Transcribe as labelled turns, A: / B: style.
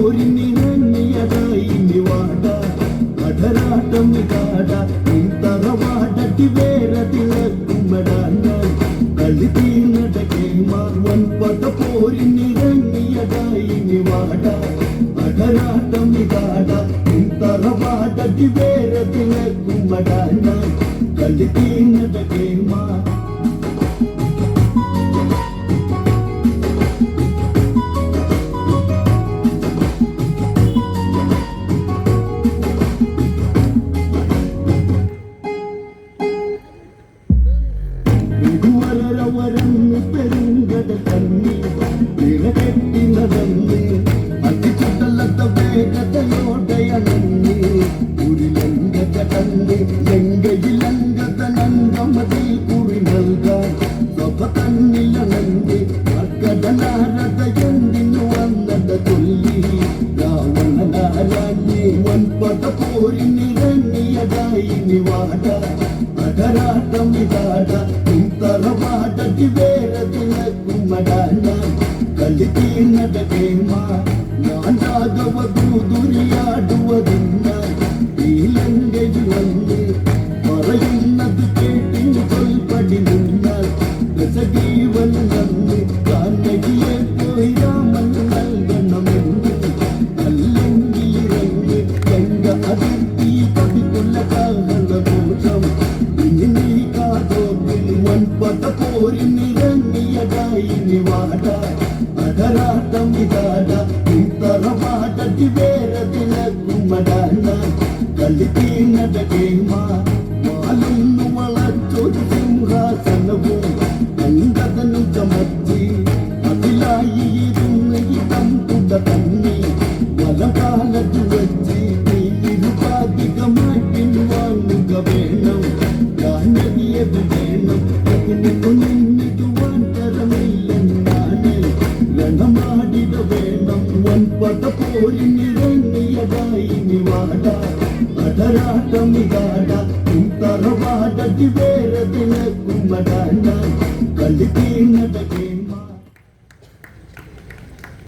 A: പോരിനിറങ്ങിയതായി നിവാട അധരാട്ടം കാട തറവാടട്ടി വേറെ തിളക്കുമടാൻ കളി തീർന്നടക്കെ മാർവൻ പട പോരിനിറങ്ങിയതായി നിവാട അധരാട്ടം കാട തറവാടട്ടി വേറെ തിളക്കുമടാൻ കളി തീർന്നടക്കെ മാ പെരുങ്കട തന്നി വിളകെട്ടി നടന്ന് അതിചുടലത്ത വേഗതയോടെയണഞ്ഞ് ഒരു ലങ്ക കടന്ന് ലങ്കയിലങ്കതനങ്കമതിൽ കുറി നൽകാൻ സഭ തന്നിലണഞ്ഞ് അക്കടനാരതയെന്തിനു വന്നത് ചൊല്ലി രാവണനാരാഞ്ഞ് വൻപട പോരിനിറങ്ങിയതായി നിവാട അധരാട്ടം ഇതാട തറവാടട്ടി വേറെ തിളക്കുമടാന കളി തീർന്നടക്കേമാ ഞാൻ രാഘവദൂതുരിയാടുവതിന്ന ഈ ലങ്കയിൽ വന്ന് പറയുന്നത് കേട്ടിന് കൊൽപ്പടി നിന്നാൽ രസജീവൻ നന്ന് കാനകിയെ പോയി രാമൻ നൽകണമെന്ന് അല്ലെങ്കിൽ ഇറങ്ങി ലങ്ക അതിർത്തി പതിക്കുള്ള കാഹളഘോഷം ഇനി നീ കാതോക്കിൽ വൻപട പോരിനിറങ്ങിയതായി നിവാട അധരാട്ടം ഇതാട തറവാടട്ടി വേറെ തിളക്കുമടാന കളി തീർന്നടക്കേമാ മാലൊന്നു വളച്ചൊരു സിംഹാസനവും അങ്കതനും ചമത്തി അതിലായി ഇരുന്ന് ഇടം തുട തന്നി വലകാലത്ത് വച്ച് നീ ഇരുപാധികമാറ്റി വാങ്ങുക വേണം ഗാനവിയത് വേണം അതിനെ കൊന്നിടുവാൻ തരമില്ലെന്നാണ് രണമാടിട വേണം വൻപട പോരിനിറങ്ങിയതായി നിവാട അധരാട്ടം ഇതാട തറവാടട്ടി വേറെ തിളക്കുമടാന